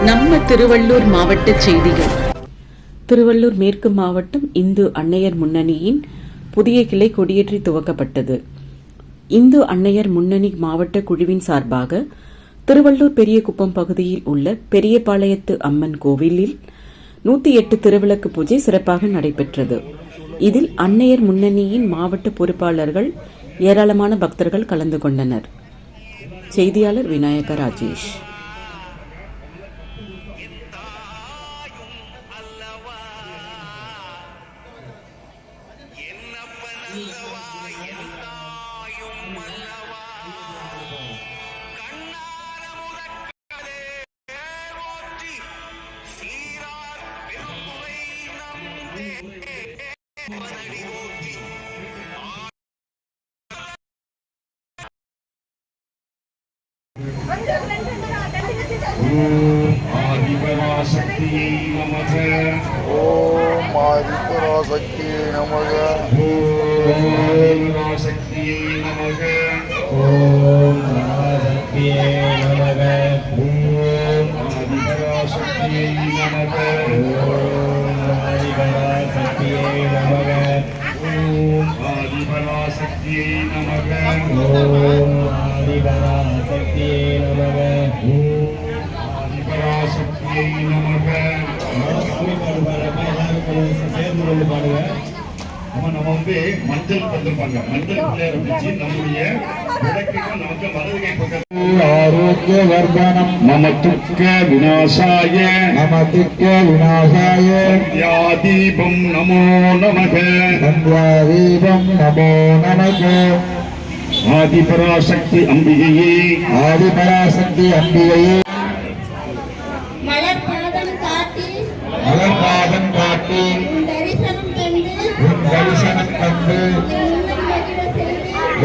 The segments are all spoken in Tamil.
நம்ம திருவள்ளூர் மாவட்ட செய்திகள். திருவள்ளூர் மேற்கு மாவட்டம் இந்து அன்னையர் முன்னணியின் புதிய கிளை கொடியேற்றி துவக்கப்பட்டது. இந்து அன்னையர் முன்னணி மாவட்ட குழுவின் சார்பாக திருவள்ளூர் பெரியகுப்பம் பகுதியில் உள்ள பெரியபாளையத்து அம்மன் கோவிலில் 108 திருவிளக்கு பூஜை சிறப்பாக நடைபெற்றது. இதில் அன்னையர் முன்னணியின் மாவட்ட பொறுப்பாளர்கள், ஏராளமான பக்தர்கள் கலந்து கொண்டனர். செய்தியாளர் விநாயக ராஜேஷ். ஆதிபராசக்தியை நமக. ஓம் ஆதிபராசக்தியை நமக. ஓம் ஆதிபராசக்தியை நமக. ஓம் ஆதிபராசக்தியை நமக. ஓம் ஆதிபராசக்தியை நமக. ஓம் ஆதிபராசக்தியை நமக. ஓம் ஆதிபராசக்தியை நமக. ஓம் ஆதிபராசக்தியை நமக. ஆதிபராசக்தியை நமக. சேர்ந்து கொண்டு பாடுங்க. நம்ம மஞ்சள் தந்துருப்பாங்க. மஞ்சள் பிள்ளையார் வச்சு நம்முடைய விளக்குக்கு நமக்கு வலதுகை பக்கத்தில் ஆரோக்கிய வர்தனம் மம துக்க விநாசாய நம துக்க விநாசாய சந்தியாதீபம் நமோ நமக. சந்தியாதீபம் நமோ நமக. ஆதிபராசக்தி அம்பிகையே ஆதிபராசக்தி அம்பிகையே மலர்பாதம் காட்டி மலர்பாதம் காட்டி தரிசனம் தந்து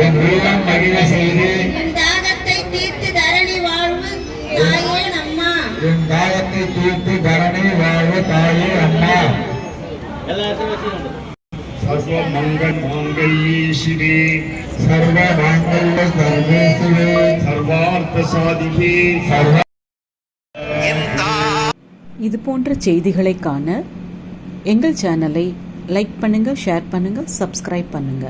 என் வீரம் மகிழ செய்து என் தாகத்தை தீர்த்து தரணி வாழ்வு தாயே அம்மா. என் தாகத்தை தீர்த்து தரணி வாழ்வு தாயே அம்மா. சர்வ மங்கள் மாங்கல்யே சிவே சர்வ மாங்கல்ய சர்வேசுவே சர்வார்த்த சாதிகே. இது போன்ற செய்திகளை காண எங்கள் சேனலை லைக் பண்ணுங்க, ஷேர் பண்ணுங்க, சப்ஸ்கிரைப் பண்ணுங்க.